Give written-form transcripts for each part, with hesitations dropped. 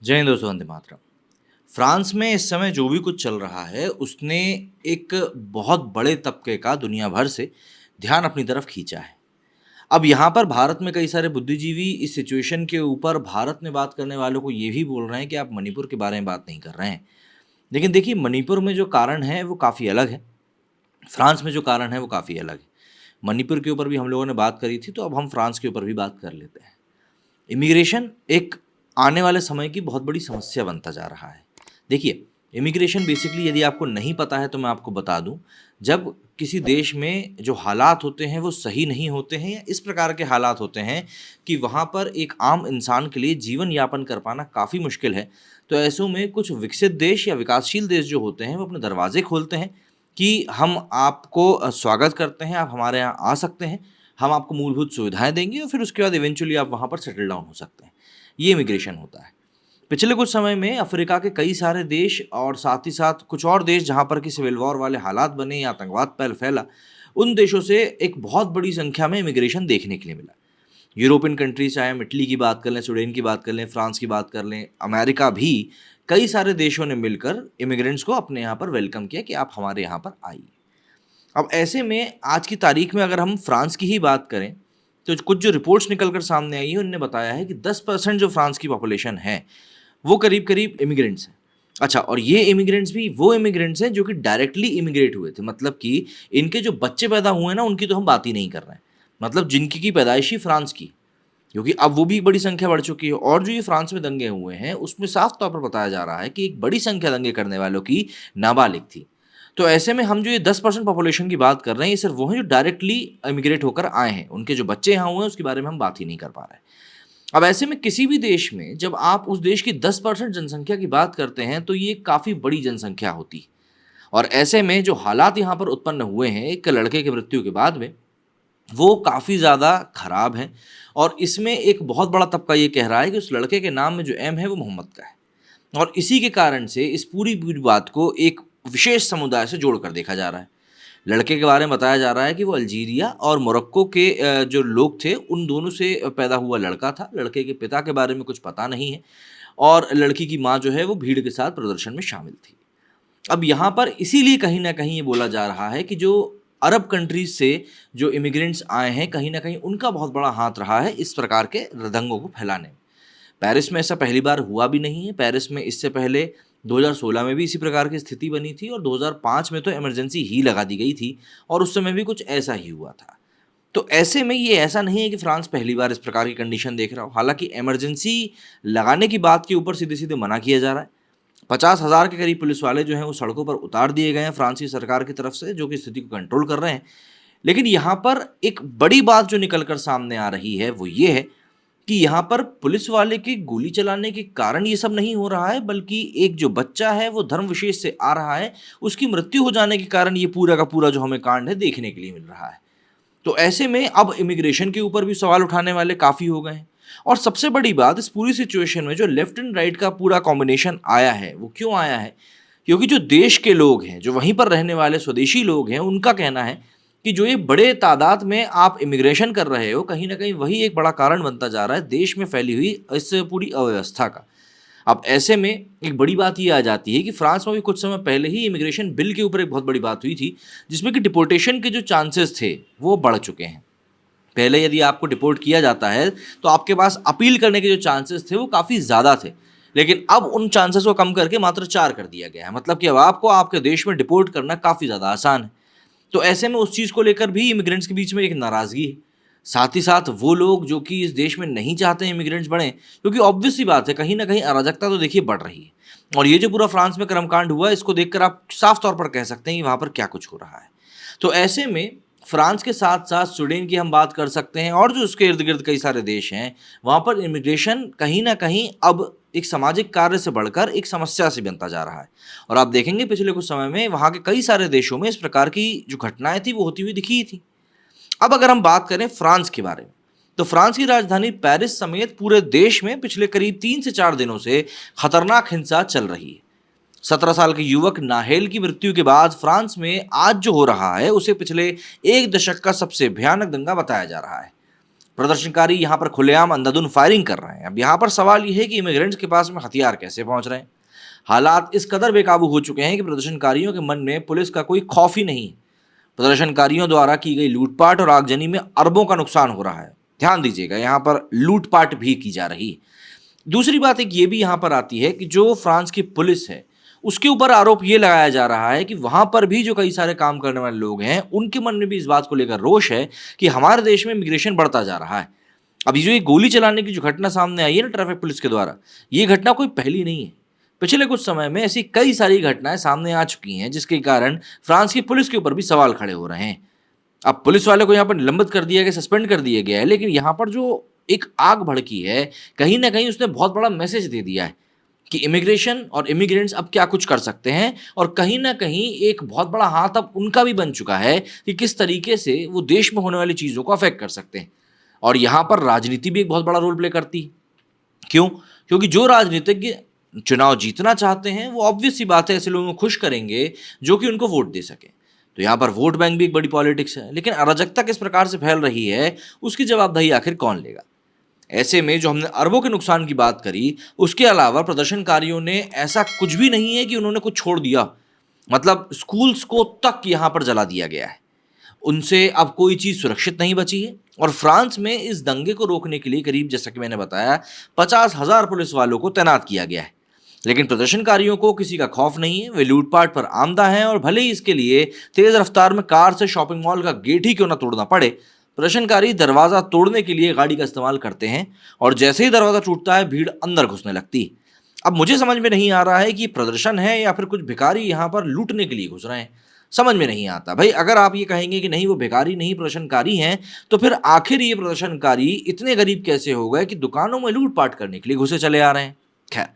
जय हिंद दोस्तों, वंदे मातरम। फ्रांस में इस समय जो भी कुछ चल रहा है, उसने एक बहुत बड़े तबके का दुनिया भर से ध्यान अपनी तरफ खींचा है। अब यहाँ पर भारत में कई सारे बुद्धिजीवी इस सिचुएशन के ऊपर भारत में बात करने वालों को ये भी बोल रहे हैं कि आप मणिपुर के बारे में बात नहीं कर रहे हैं। लेकिन देखिए, मणिपुर में जो कारण है वो काफ़ी अलग है, फ्रांस में जो कारण है वो काफ़ी अलग है। मणिपुर के ऊपर भी हम लोगों ने बात करी थी, तो अब हम फ्रांस के ऊपर भी बात कर लेते हैं। इमिग्रेशन एक आने वाले समय की बहुत बड़ी समस्या बनता जा रहा है। देखिए, इमिग्रेशन बेसिकली यदि आपको नहीं पता है तो मैं आपको बता दूं, जब किसी देश में जो हालात होते हैं वो सही नहीं होते हैं या इस प्रकार के हालात होते हैं कि वहाँ पर एक आम इंसान के लिए जीवन यापन कर पाना काफ़ी मुश्किल है, तो ऐसों में कुछ विकसित देश या विकासशील देश जो होते हैं वो अपने दरवाजे खोलते हैं कि हम आपको स्वागत करते हैं, आप हमारे यहाँ आ सकते हैं, हम आपको मूलभूत सुविधाएँ देंगे और फिर उसके बाद इवेंचुअली आप वहाँ पर सेटल डाउन हो सकते हैं। ये इमिग्रेशन होता है। पिछले कुछ समय में अफ्रीका के कई सारे देश और साथ ही साथ कुछ और देश जहाँ पर कि सिविल वॉर वाले हालात बने या आतंकवाद फैला, उन देशों से एक बहुत बड़ी संख्या में इमिग्रेशन देखने के लिए मिला। यूरोपियन कंट्रीज, चाहे हम इटली की बात कर लें, स्वीडन की बात कर लें, फ्रांस की बात कर लें, अमेरिका भी, कई सारे देशों ने मिलकर इमिग्रेंट्स को अपने यहाँ पर वेलकम किया कि आप हमारे यहाँ पर आइए। अब ऐसे में आज की तारीख में अगर हम फ्रांस की ही बात करें, तो कुछ जो रिपोर्ट्स निकल कर सामने आई है, उनने बताया है कि 10% जो फ्रांस की पॉपुलेशन है, वो करीब-करीब इमिग्रेंट्स हैं। अच्छा, और ये इमिग्रेंट्स भी वो इमिग्रेंट्स हैं जो कि डायरेक्टली इमिग्रेट हुए थे। मतलब कि इनके जो बच्चे पैदा हुए हैं ना, उनकी तो हम बात ही नहीं कर रहे हैं। मतलब जिनकी की पैदाइश ही फ्रांस की, क्योंकि अब वो भी एक बड़ी संख्या बढ़ चुकी है और जो ये फ्रांस में दंगे हुए हैं, उसमें साफ तौर पर बताया जा रहा है कि एक बड़ी संख्या दंगे करने वालों की नाबालिग थी। तो ऐसे में हम जो ये 10% पॉपुलेशन की बात कर रहे हैं, ये सिर्फ वो हैं जो डायरेक्टली इमिग्रेट होकर आए हैं। उनके जो बच्चे यहाँ हुए हैं, उसके बारे में हम बात ही नहीं कर पा रहे हैं। अब ऐसे में किसी भी देश में जब आप उस देश की 10% जनसंख्या की बात करते हैं, तो ये काफ़ी बड़ी जनसंख्या होती है। और ऐसे में जो हालात यहाँ पर उत्पन्न हुए हैं एक लड़के की मृत्यु के बाद में, वो काफ़ी ज़्यादा खराब हैं। और इसमें एक बहुत बड़ा तबका ये कह रहा है कि उस लड़के के नाम में जो एम है वो मोहम्मद का है। और इसी के कारण से इस पूरी पूरी बात को एक विशेष समुदाय से जोड़कर देखा जा रहा है। लड़के के बारे में बताया जा रहा है कि वो अल्जीरिया और मोरक्को के जो लोग थे, उन दोनों से पैदा हुआ लड़का था। लड़के के पिता के बारे में कुछ पता नहीं है और लड़की की माँ जो है वो भीड़ के साथ प्रदर्शन में शामिल थी। अब यहाँ पर इसीलिए कहीं न कहीं ये बोला जा रहा है कि जो अरब कंट्रीज़ से जो इमिग्रेंट्स आए हैं, कहीं न कहीं उनका बहुत बड़ा हाथ रहा है इस प्रकार के दंगों को फैलाने में। पेरिस में ऐसा पहली बार हुआ भी नहीं है। पेरिस में इससे पहले 2016 में भी इसी प्रकार की स्थिति बनी थी और 2005 में तो इमरजेंसी ही लगा दी गई थी और उस समय भी कुछ ऐसा ही हुआ था। तो ऐसे में ये ऐसा नहीं है कि फ्रांस पहली बार इस प्रकार की कंडीशन देख रहा हो। हालाँकि इमरजेंसी लगाने की बात के ऊपर सीधे-सीधे मना किया जा रहा है। 50,000 के करीब पुलिस वाले जो हैं वो सड़कों पर उतार दिए गए हैं फ्रांसीसी सरकार की तरफ से, जो कि स्थिति को कंट्रोल कर रहे हैं। लेकिन यहाँ पर एक बड़ी बात जो निकल कर सामने आ रही है वो ये है कि यहाँ पर पुलिस वाले की गोली चलाने के कारण ये सब नहीं हो रहा है, बल्कि एक जो बच्चा है वो धर्म विशेष से आ रहा है, उसकी मृत्यु हो जाने के कारण ये पूरा का पूरा जो हमें कांड है देखने के लिए मिल रहा है। तो ऐसे में अब इमिग्रेशन के ऊपर भी सवाल उठाने वाले काफ़ी हो गए हैं। और सबसे बड़ी बात, इस पूरी सिचुएशन में जो लेफ्ट एंड राइट का पूरा कॉम्बिनेशन आया है, वो क्यों आया है? क्योंकि जो देश के लोग हैं, जो वहीं पर रहने वाले स्वदेशी लोग हैं, उनका कहना है कि जो ये बड़े तादाद में आप इमिग्रेशन कर रहे हो, कहीं न कहीं वही एक बड़ा कारण बनता जा रहा है देश में फैली हुई इस पूरी अव्यवस्था का। अब ऐसे में एक बड़ी बात ये आ जाती है कि फ्रांस में भी कुछ समय पहले ही इमिग्रेशन बिल के ऊपर एक बहुत बड़ी बात हुई थी, जिसमें कि डिपोर्टेशन के जो चांसेस थे, वो बढ़ चुके हैं। पहले यदि आपको डिपोर्ट किया जाता है, तो आपके पास अपील करने के जो चांसेस थे, वो काफ़ी ज़्यादा थे। लेकिन अब उन चांसेस को कम करके मात्र 4 कर दिया गया है। मतलब कि अब आपको आपके देश में डिपोर्ट करना काफ़ी ज़्यादा आसान है। तो ऐसे में उस चीज़ को लेकर भी इमिग्रेंट्स के बीच में एक नाराज़गी है। साथ ही साथ वो लोग जो कि इस देश में नहीं चाहते हैं इमिग्रेंट्स बढ़ें, क्योंकि ऑब्वियस सी बात है, कहीं न कहीं अराजकता तो देखिए बढ़ रही है। और ये जो पूरा फ्रांस में कर्मकांड हुआ है, इसको देखकर आप साफ तौर पर कह सकते हैं कि वहाँ पर क्या कुछ हो रहा है। तो ऐसे में फ्रांस के साथ-साथ स्वीडन की हम बात कर सकते हैं और जो उसके इर्द-गिर्द कई सारे देश हैं, वहाँ पर इमिग्रेशन कहीं न कहीं अब एक सामाजिक कार्य से बढ़कर एक समस्या सी बनता जा रहा है। और आप देखेंगे पिछले कुछ समय में वहाँ के कई सारे देशों में इस प्रकार की जो घटनाएँ थी, वो होती हुई दिखी ही थी। अब अगर हम बात करें फ्रांस के बारे में, तो फ्रांस की राजधानी पेरिस समेत पूरे देश में पिछले करीब 3 से 4 दिनों से खतरनाक हिंसा चल रही है। 17 साल के युवक नाहेल की मृत्यु के बाद फ्रांस में आज जो हो रहा है, उसे पिछले 1 दशक का सबसे भयानक दंगा बताया जा रहा है। प्रदर्शनकारी यहाँ पर खुलेआम अंधाधुंध फायरिंग कर रहे हैं। अब यहाँ पर सवाल यह है कि इमिग्रेंट्स के पास में हथियार कैसे पहुंच रहे हैं। हालात इस कदर बेकाबू हो चुके हैं कि प्रदर्शनकारियों के मन में पुलिस का कोई खौफ ही नहीं है। प्रदर्शनकारियों द्वारा की गई लूटपाट और आगजनी में अरबों का नुकसान हो रहा है। ध्यान दीजिएगा, यहाँ पर लूटपाट भी की जा रही है। दूसरी बात एक ये भी यहाँ पर आती है कि जो फ्रांस की पुलिस है उसके ऊपर आरोप ये लगाया जा रहा है कि वहां पर भी जो कई सारे काम करने वाले लोग हैं उनके मन में भी इस बात को लेकर रोष है कि हमारे देश में इमिग्रेशन बढ़ता जा रहा है। अभी जो ये गोली चलाने की जो घटना सामने आई है ना ट्रैफिक पुलिस के द्वारा, ये घटना कोई पहली नहीं है। पिछले कुछ समय में ऐसी कई सारी घटनाएं सामने आ चुकी हैं जिसके कारण फ्रांस की पुलिस के ऊपर भी सवाल खड़े हो रहे हैं। अब पुलिस वाले को यहाँ पर निलंबित कर दिया गया, सस्पेंड कर दिया गया है, लेकिन यहाँ पर जो एक आग भड़की है कहीं ना कहीं उसने बहुत बड़ा मैसेज दे दिया है कि इमिग्रेशन और इमिग्रेंट्स अब क्या कुछ कर सकते हैं, और कहीं ना कहीं एक बहुत बड़ा हाथ अब उनका भी बन चुका है कि किस तरीके से वो देश में होने वाली चीज़ों को अफेक्ट कर सकते हैं। और यहाँ पर राजनीति भी एक बहुत बड़ा रोल प्ले करती है। क्यों? क्योंकि जो राजनीतिज्ञ चुनाव जीतना चाहते हैं वो ऑब्वियस सी बात है ऐसे लोगों को खुश करेंगे जो कि उनको वोट दे सके। तो यहाँ पर वोट बैंक भी एक बड़ी पॉलिटिक्स है, लेकिन अराजकता किस प्रकार से फैल रही है उसकी जवाबदेही आखिर कौन लेगा। ऐसे में जो हमने अरबों के नुकसान की बात करी, उसके अलावा प्रदर्शनकारियों ने ऐसा कुछ भी नहीं है कि उन्होंने कुछ छोड़ दिया। मतलब स्कूल्स को तक यहाँ पर जला दिया गया है। उनसे अब कोई चीज़ सुरक्षित नहीं बची है। और फ्रांस में इस दंगे को रोकने के लिए करीब, जैसा कि मैंने बताया, 50,000 पुलिस वालों को तैनात किया गया है। लेकिन प्रदर्शनकारियों को किसी का खौफ नहीं है। वे लूटपाट पर आमदा हैं और भले ही इसके लिए तेज रफ्तार में कार से शॉपिंग मॉल का गेट ही क्यों ना तोड़ना पड़े, प्रदर्शनकारी दरवाजा तोड़ने के लिए गाड़ी का इस्तेमाल करते हैं और जैसे ही दरवाजा टूटता है भीड़ अंदर घुसने लगती है। अब मुझे समझ में नहीं आ रहा है कि प्रदर्शन है या फिर कुछ भिखारी यहाँ पर लूटने के लिए घुस रहे हैं। समझ में नहीं आता भाई। अगर आप ये कहेंगे कि नहीं वो भिखारी नहीं प्रदर्शनकारी हैं, तो फिर आखिर ये प्रदर्शनकारी इतने गरीब कैसे हो गए कि दुकानों में लूटपाट करने के लिए घुसे चले आ रहे हैं। खैर,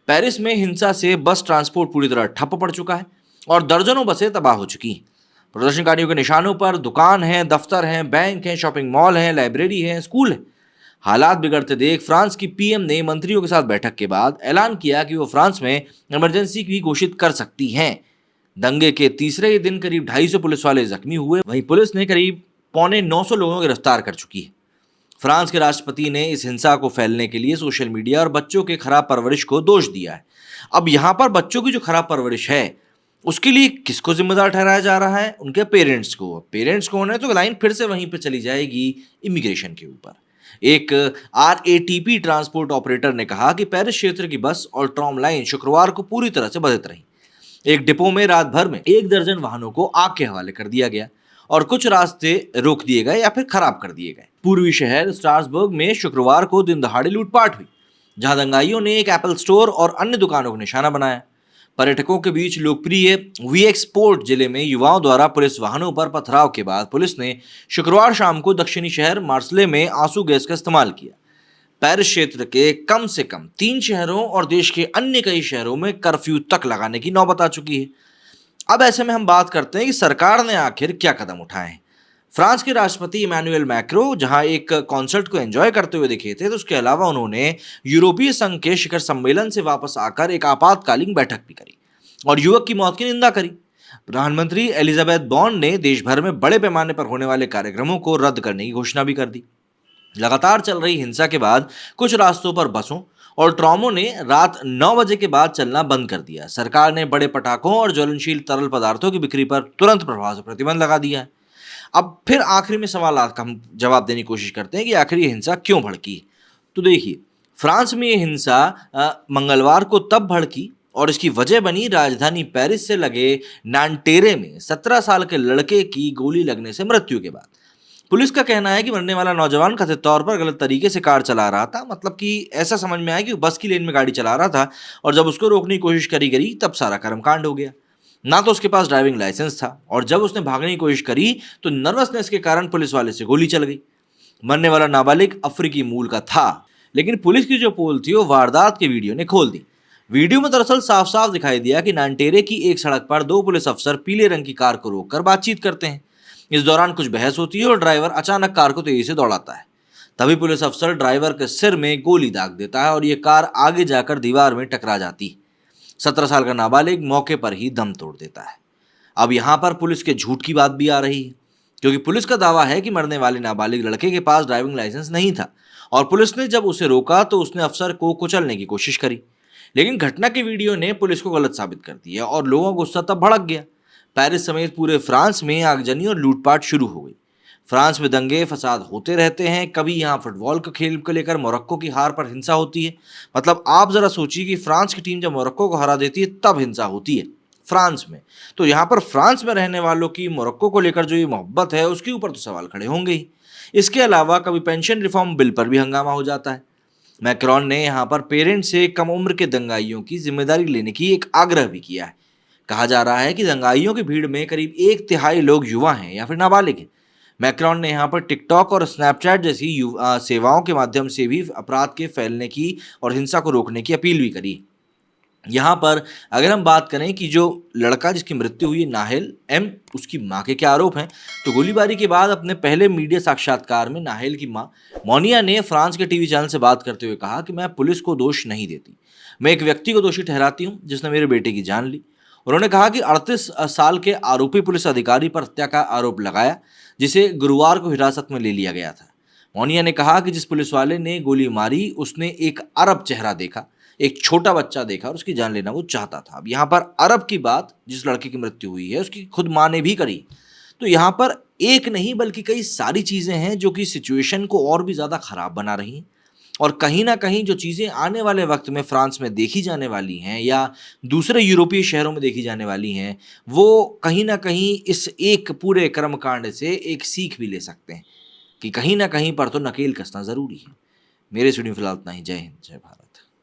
पेरिस में हिंसा से बस ट्रांसपोर्ट पूरी तरह ठप पड़ चुका है और दर्जनों बसें तबाह हो चुकी हैं। प्रदर्शनकारियों के निशानों पर दुकान है, दफ्तर हैं, बैंक हैं, शॉपिंग मॉल हैं, लाइब्रेरी है, स्कूल है। हालात बिगड़ते देख फ्रांस की पीएम ने मंत्रियों के साथ बैठक के बाद ऐलान किया कि वो फ्रांस में इमरजेंसी भी घोषित कर सकती हैं। दंगे के तीसरे ही दिन करीब 250 पुलिस वाले जख्मी हुए। वहीं पुलिस ने करीब 850 लोगों को गिरफ्तार कर चुकी है। फ्रांस के राष्ट्रपति ने इस हिंसा को फैलने के लिए सोशल मीडिया और बच्चों के खराब परवरिश को दोष दिया है। अब यहाँ पर बच्चों की जो खराब परवरिश है उसके लिए किसको जिम्मेदार ठहराया जा रहा है? उनके पेरेंट्स को। पेरेंट्स को होने तो लाइन फिर से वहीं पे चली जाएगी इमिग्रेशन के ऊपर। एक RATP ट्रांसपोर्ट ऑपरेटर ने कहा कि पेरिस क्षेत्र की बस और ट्राम लाइन शुक्रवार को पूरी तरह से बाधित रही। एक डिपो में रात भर में 1 दर्जन वाहनों को आग के हवाले कर दिया गया और कुछ रास्ते रोक दिए गए या फिर खराब कर दिए गए। पूर्वी शहर स्ट्रासबर्ग में शुक्रवार को दिन दहाड़े लूटपाट हुई, जहां दंगाइयों ने एक एप्पल स्टोर और अन्य दुकानों को निशाना बनाया। पर्यटकों के बीच लोकप्रिय वीएक्सपोर्ट जिले में युवाओं द्वारा पुलिस वाहनों पर पथराव के बाद पुलिस ने शुक्रवार शाम को दक्षिणी शहर मार्सले में आंसू गैस का इस्तेमाल किया। पेरिस क्षेत्र के कम से कम 3 शहरों और देश के अन्य कई शहरों में कर्फ्यू तक लगाने की नौबत आ चुकी है। अब ऐसे में हम बात करते हैं कि सरकार ने आखिर क्या कदम उठाए हैं। फ्रांस के राष्ट्रपति इमैनुअल मैक्रो जहां एक कॉन्सर्ट को एंजॉय करते हुए दिखे थे, तो उसके अलावा उन्होंने यूरोपीय संघ के शिखर सम्मेलन से वापस आकर एक आपातकालीन बैठक भी करी और युवक की मौत की निंदा करी। प्रधानमंत्री एलिजाबेथ बॉर्न ने देश भर में बड़े पैमाने पर होने वाले कार्यक्रमों को रद्द करने की घोषणा भी कर दी। लगातार चल रही हिंसा के बाद कुछ रास्तों पर बसों और ट्रामों ने रात 9 बजे के बाद चलना बंद कर दिया। सरकार ने बड़े पटाखों और ज्वलनशील तरल पदार्थों की बिक्री पर तुरंत प्रभाव से प्रतिबंध लगा दिया है। अब फिर आखिरी में सवाल का हम जवाब देने की कोशिश करते हैं कि आखिर ये हिंसा क्यों भड़की। तो देखिए, फ्रांस में ये हिंसा मंगलवार को तब भड़की और इसकी वजह बनी राजधानी पेरिस से लगे नांटेरे में 17 साल के लड़के की गोली लगने से मृत्यु के बाद। पुलिस का कहना है कि मरने वाला नौजवान कथित तौर पर गलत तरीके से कार चला रहा था। मतलब कि ऐसा समझ में आया कि बस की लेन में गाड़ी चला रहा था और जब उसको रोकने की कोशिश करी गई तब सारा कर्मकांड हो गया। ना तो उसके पास ड्राइविंग लाइसेंस था और जब उसने भागने की कोशिश करी तो नर्वसनेस के कारण पुलिस वाले से गोली चल गई। मरने वाला नाबालिग अफ्रीकी मूल का था, लेकिन पुलिस की जो पोल थी वो वारदात के वीडियो ने खोल दी। वीडियो में दरअसल साफ साफ दिखाई दिया कि नांटेरे की एक सड़क पर 2 पुलिस अफसर पीले रंग की कार को रोककर बातचीत करते हैं। इस दौरान कुछ बहस होती है और ड्राइवर अचानक कार को तेजी से दौड़ाता है। तभी पुलिस अफसर ड्राइवर के सिर में गोली दाग देता है और ये कार आगे जाकर दीवार में टकरा जाती है। 17 साल का नाबालिग मौके पर ही दम तोड़ देता है। अब यहाँ पर पुलिस के झूठ की बात भी आ रही है। क्योंकि पुलिस का दावा है कि मरने वाले नाबालिग लड़के के पास ड्राइविंग लाइसेंस नहीं था और पुलिस ने जब उसे रोका तो उसने अफसर को कुचलने की कोशिश करी। लेकिन घटना की वीडियो ने पुलिस को गलत साबित कर दिया और लोगों का गुस्सा तब भड़क गया। पेरिस समेत पूरे फ्रांस में आगजनी और लूटपाट शुरू हो गई। फ्रांस में दंगे फसाद होते रहते हैं, कभी यहाँ फुटबॉल के खेल को लेकर मोरक्को की हार पर हिंसा होती है। मतलब आप जरा सोचिए कि फ्रांस की टीम जब मोरक्को को हरा देती है तब हिंसा होती है फ्रांस में। तो यहाँ पर फ्रांस में रहने वालों की मोरक्को को लेकर जो ये मोहब्बत है उसके ऊपर तो सवाल खड़े होंगे ही। इसके अलावा कभी पेंशन रिफॉर्म बिल पर भी हंगामा हो जाता है। मैक्रोन ने यहाँ पर पेरेंट्स से कम उम्र के दंगाइयों की जिम्मेदारी लेने की एक आग्रह भी किया है। कहा जा रहा है कि दंगाइयों की भीड़ में करीब 1/3 लोग युवा हैं या फिर नाबालिग हैं। मैक्रोन ने यहाँ पर टिकटॉक और स्नैपचैट जैसी सेवाओं के माध्यम से भी अपराध के फैलने की और हिंसा को रोकने की अपील भी करी। यहाँ पर अगर हम बात करें कि जो लड़का जिसकी मृत्यु हुई नाहेल एम, उसकी मां के क्या आरोप हैं, तो गोलीबारी के बाद अपने पहले मीडिया साक्षात्कार में नाहेल की मां मोनिया ने फ्रांस के टीवी चैनल से बात करते हुए कहा कि मैं पुलिस को दोष नहीं देती, मैं एक व्यक्ति को दोषी ठहराती हूं जिसने मेरे बेटे की जान ली। उन्होंने कहा कि 38 साल के आरोपी पुलिस अधिकारी पर हत्या का आरोप लगाया, जिसे गुरुवार को हिरासत में ले लिया गया था। मोनिया ने कहा कि जिस पुलिस वाले ने गोली मारी उसने एक अरब चेहरा देखा, एक छोटा बच्चा देखा और उसकी जान लेना वो चाहता था। अब यहाँ पर अरब की बात जिस लड़के की मृत्यु हुई है उसकी खुद माँ ने भी करी। तो यहाँ पर एक नहीं बल्कि कई सारी चीज़ें हैं जो कि सिचुएशन को और भी ज़्यादा खराब बना रही हैं। और कहीं ना कहीं जो चीज़ें आने वाले वक्त में फ्रांस में देखी जाने वाली हैं या दूसरे यूरोपीय शहरों में देखी जाने वाली हैं, वो कहीं ना कहीं इस एक पूरे कर्मकांड से एक सीख भी ले सकते हैं कि कहीं ना कहीं पर तो नकेल कसना ज़रूरी है। मेरे स्टूडियो फिलहाल इतना ही। जय हिंद, जय भारत।